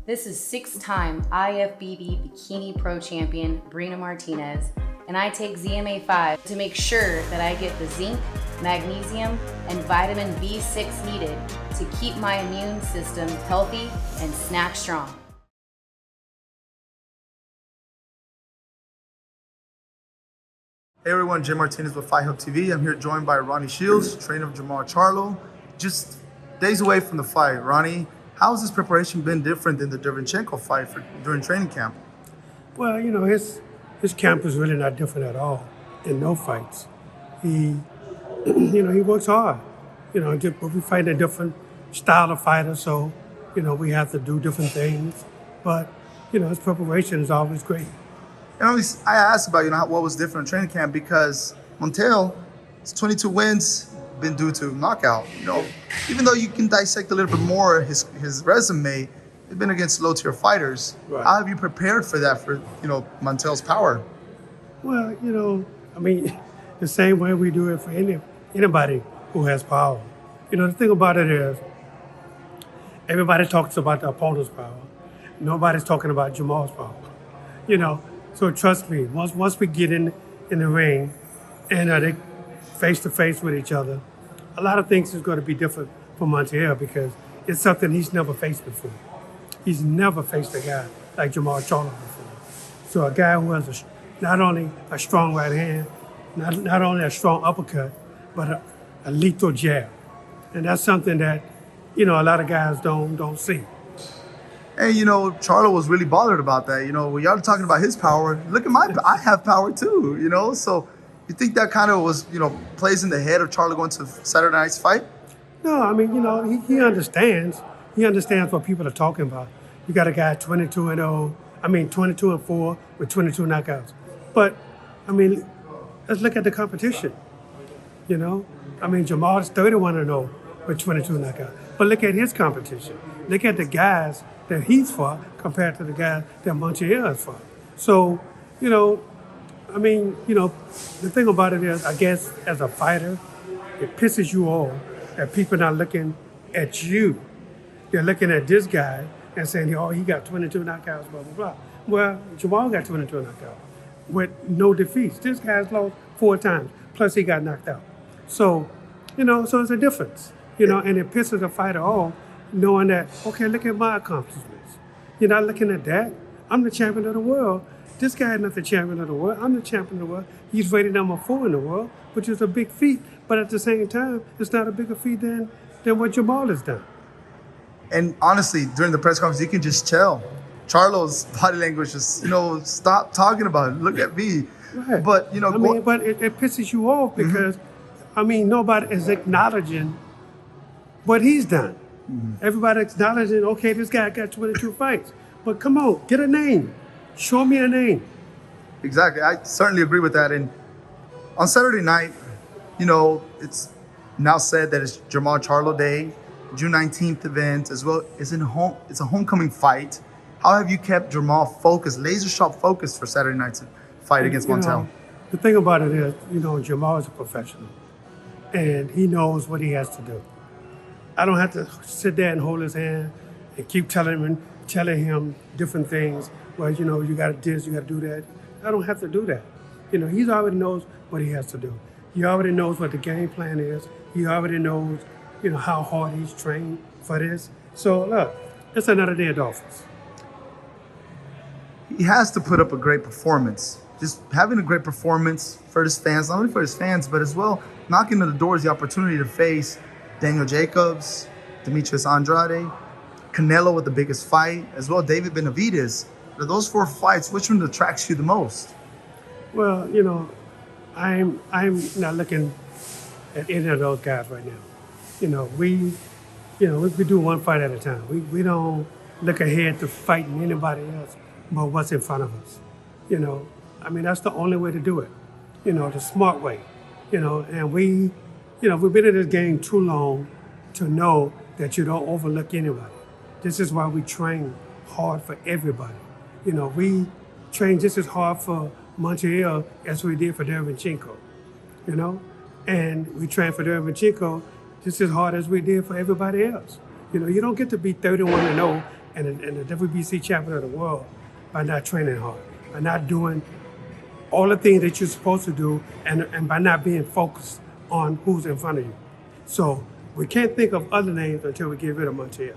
This is six-time IFBB Bikini Pro Champion Brina Martinez, and I take ZMA5 to make sure that I get the zinc, magnesium, and vitamin B6 needed to keep my immune system healthy and snack strong. Hey everyone, Jahir Martinez with Fight Hub TV. I'm here joined by Ronnie Shields, trainer of Jermall Charlo. Just days away from the fight. Ronnie, how has this preparation been different than the Divinchenko fight during training camp? Well, you know, his camp is really not different at all in no fights. He, he works hard. But we fight a different style of fighter, so, we have to do different things. But, his preparation is always great. And I asked about, what was different in training camp because Montiel, his 22 wins been due to knockout. Even though you can dissect a little bit more his resume, it's been against low-tier fighters. Right. How have you prepared for that for, Montiel's power? Well, the same way we do it for anybody who has power. The thing about it is, everybody talks about the opponent's power. Nobody's talking about Jermall's power. So trust me, once we get in the ring and they face to face with each other, a lot of things is going to be different for Montiel because it's something he's never faced before. He's never faced a guy like Jermall Charlo before. So a guy who has not only a strong right hand, not only a strong uppercut, but a lethal jab. And that's something that, a lot of guys don't see. And, Charlo was really bothered about that. When y'all talking about his power, look at I have power too, So you think that kind of was, plays in the head of Charlo going to Saturday night's fight? No, he understands. He understands what people are talking about. You got a guy 22-4 with 22 knockouts. But, let's look at the competition, Jermall is 31-0 with 22 knockouts. But look at his competition. Look at the guys that he's fought compared to the guys that Montiel has fought. So, the thing about it is, I guess, as a fighter, it pisses you off that people are not looking at you. They're looking at this guy and saying, oh, he got 22 knockouts, blah, blah, blah. Well, Jermall got 22 knockouts with no defeats. This guy's lost 4 times, plus he got knocked out. So, so it's a difference, and it pisses a fighter off knowing that, okay, look at my accomplishments. You're not looking at that. I'm the champion of the world. This guy is not the champion of the world. I'm the champion of the world. He's rated number 4 in the world, which is a big feat. But at the same time, it's not a bigger feat than what Jermall has done. And honestly, during the press conference, you can just tell Charlo's body language is, stop talking about it. Look at me. Right. But, but it pisses you off because, nobody is acknowledging what he's done. Mm-hmm. Everybody acknowledging, okay, this guy got 22 fights. But come on, get a name. Show me a name. Exactly. I certainly agree with that. And on Saturday night, it's now said that it's Jermall Charlo Day, June 19th event as well. It's a homecoming fight. How have you kept Jermall focused, laser sharp focused for Saturday night's fight against Montiel? The thing about it is, Jermall is a professional. And he knows what he has to do. I don't have to sit there and hold his hand and keep telling him different things. Well, you got to do this, you got to do that. I don't have to do that. He already knows what he has to do. He already knows what the game plan is. He already knows, how hard he's trained for this. So, look, it's another day at the office. He has to put up a great performance. Just having a great performance for his fans, not only for his fans, but as well knocking on the doors the opportunity to face Daniel Jacobs, Demetrius Andrade, Canelo with the biggest fight, as well David Benavidez. Of those 4 fights, which one attracts you the most? Well, I'm not looking at any of those guys right now. We do one fight at a time. We don't look ahead to fighting anybody else but what's in front of us. That's the only way to do it. The smart way. And we've been in this game too long to know that you don't overlook anybody. This is why we train hard for everybody. We train just as hard for Montiel as we did for Divinchenko, and we train for Divinchenko just as hard as we did for everybody else. You don't get to be 31-0 and the WBC champion of the world by not training hard, by not doing all the things that you're supposed to do, and by not being focused on who's in front of you. So we can't think of other names until we get rid of Montiel.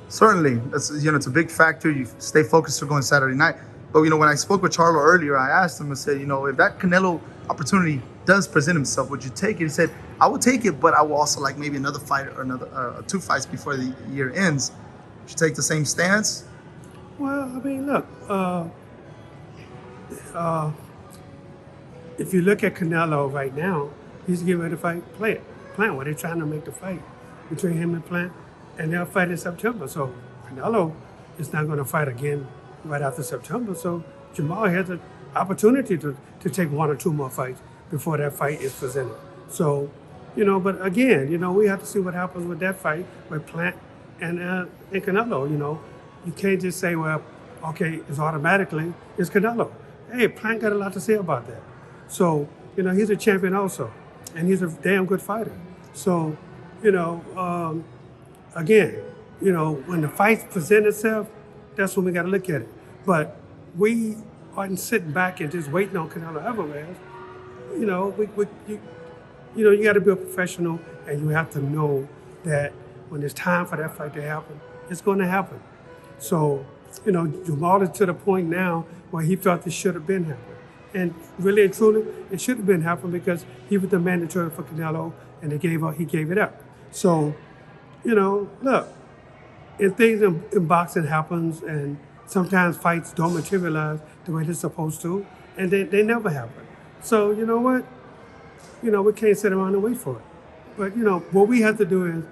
Certainly, that's, it's a big factor. You stay focused for going Saturday night. But when I spoke with Charlo earlier, I asked him, I said, if that Canelo opportunity does present himself, would you take it? He said, I would take it, but I will also like maybe another fight or another 2 fights before the year ends. Would you take the same stance? Well, I mean, look, if you look at Canelo right now, he's getting ready to fight Plant, where they're trying to make the fight between him and Plant, and they'll fight in September. So Canelo is not going to fight again right after September. So Jermall has an opportunity to take 1 or 2 more fights before that fight is presented. So, but again, we have to see what happens with that fight with Plant and Canelo. You can't just say, well, okay, it's Canelo. Hey, Plant got a lot to say about that. So, he's a champion also, and he's a damn good fighter. So, again, when the fights present itself, that's when we got to look at it. But we aren't sitting back and just waiting on Canelo Alvarez. You got to be a professional, and you have to know that when it's time for that fight to happen, it's going to happen. So, Jermall is to the point now where he felt it should have been happening. And really and truly, it should have been happening because he was the mandatory for Canelo, and he gave it up. So, look, if things in boxing happens, and sometimes fights don't materialize the way they're supposed to, and they never happen. So, you know what? We can't sit around and wait for it. But, what we have to do is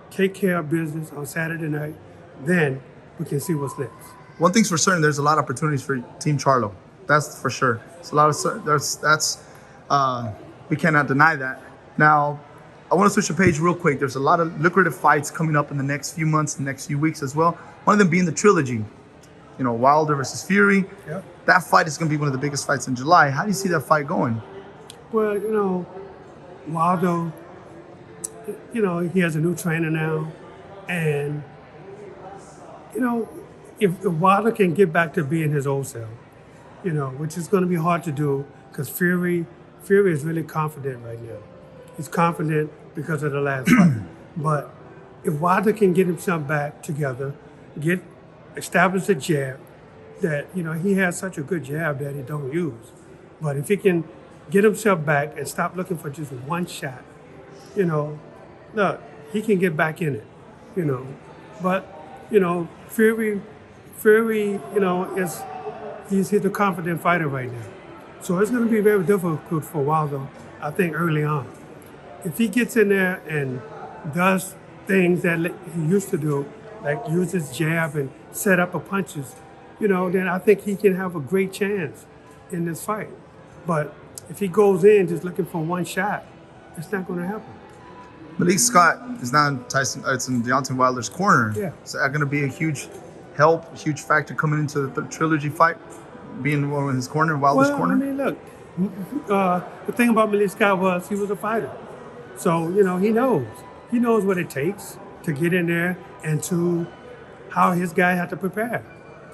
take care of business on Saturday night, then we can see what's next. One thing's for certain, there's a lot of opportunities for Team Charlo. That's for sure. It's a lot of we cannot deny that. Now, I want to switch the page real quick. There's a lot of lucrative fights coming up in the next few months, the next few weeks as well. One of them being the trilogy. Wilder versus Fury. Yep. That fight is going to be one of the biggest fights in July. How do you see that fight going? Well, Wilder, he has a new trainer now, and if Wilder can get back to being his old self, which is going to be hard to do because Fury is really confident right now. He's confident because of the last fight. But if Wilder can get himself back together, establish a jab that, he has such a good jab that he don't use. But if he can get himself back and stop looking for just one shot, look, he can get back in it, But, Fury, he's a confident fighter right now. So it's going to be very difficult for Wilder, I think, early on. If he gets in there and does things that he used to do, like use his jab and set up punches, then I think he can have a great chance in this fight. But if he goes in just looking for one shot, it's not going to happen. Malik Scott is now in Deontay Wilder's corner. Yeah. Is that going to be a huge help, a huge factor coming into the trilogy fight, being one in his corner, Wilder's corner? I mean, look, the thing about Malik Scott was he was a fighter. So, he knows what it takes to get in there and to how his guy had to prepare.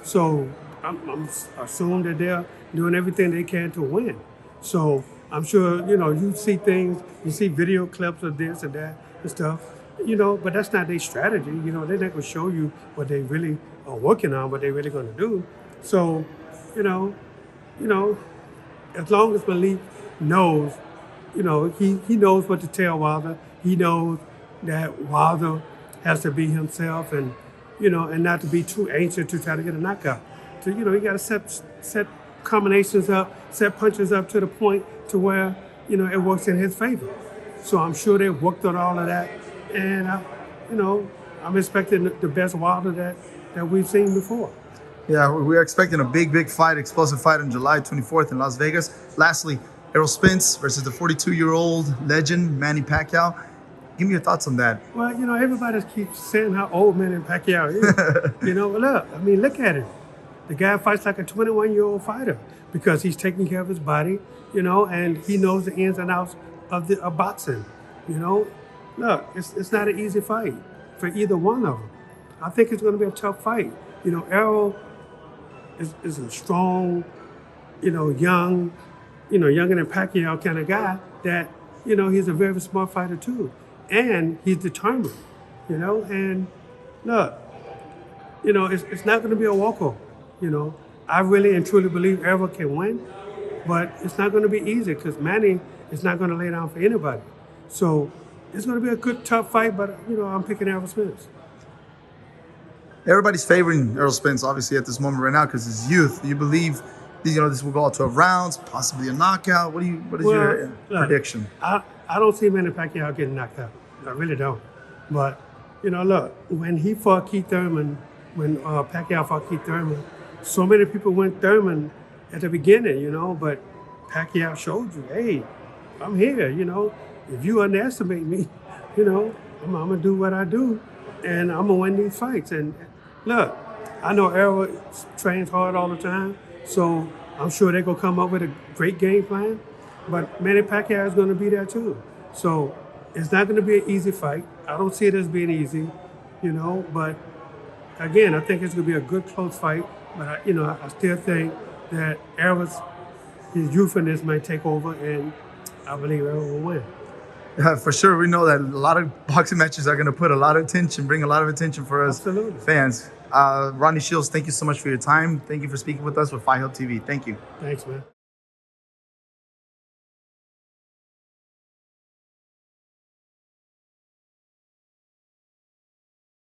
So I'm assuming that they're doing everything they can to win. So I'm sure, you see things, you see video clips of this and that and stuff, but that's not their strategy. They're not going to show you what they really are working on, what they're really going to do. So, as long as Malik knows, he knows what to tell Wilder. He knows that Wilder has to be himself and not to be too anxious to try to get a knockout. So, you got to set combinations up, set punches up to the point to where, it works in his favor. So I'm sure they worked on all of that. And, I'm expecting the best Wilder that we've seen before. Yeah, we're expecting a big fight, explosive fight on July 24th in Las Vegas. Lastly, Errol Spence versus the 42-year-old legend, Manny Pacquiao. Give me your thoughts on that. Well, everybody keeps saying how old Manny Pacquiao is. Look at him. The guy fights like a 21-year-old fighter because he's taking care of his body, and he knows the ins and outs of boxing. Look, it's not an easy fight for either one of them. I think it's going to be a tough fight. You know, Errol is a strong, young, younger than Pacquiao kind of guy that, he's a very smart fighter too. And he's determined, and look, it's not going to be a walkover, I really and truly believe Errol can win, but it's not going to be easy because Manny is not going to lay down for anybody. So it's going to be a good, tough fight, but, I'm picking Errol Spence. Everybody's favoring Errol Spence, obviously, at this moment right now because his youth. You believe, this will go out 12 rounds, possibly a knockout. What is your prediction? I don't see Manny Pacquiao getting knocked out. I really don't. But, look, when he fought Keith Thurman, when Pacquiao fought Keith Thurman, so many people went Thurman at the beginning, but Pacquiao showed you, hey, I'm here, If you underestimate me, I'm going to do what I do, and I'm going to win these fights. And look, I know Errol trains hard all the time, so I'm sure they're going to come up with a great game plan, but Manny Pacquiao is going to be there too. So it's not going to be an easy fight. I don't see it as being easy, but again, I think it's going to be a good, close fight. But, I still think that his youthfulness might take over, and I believe Errol will win. Yeah, for sure. We know that a lot of boxing matches are going to put a lot of attention, bring a lot of attention for us fans. Ronnie Shields, thank you so much for your time. Thank you for speaking with us with Fight Help TV. Thank you. Thanks, man.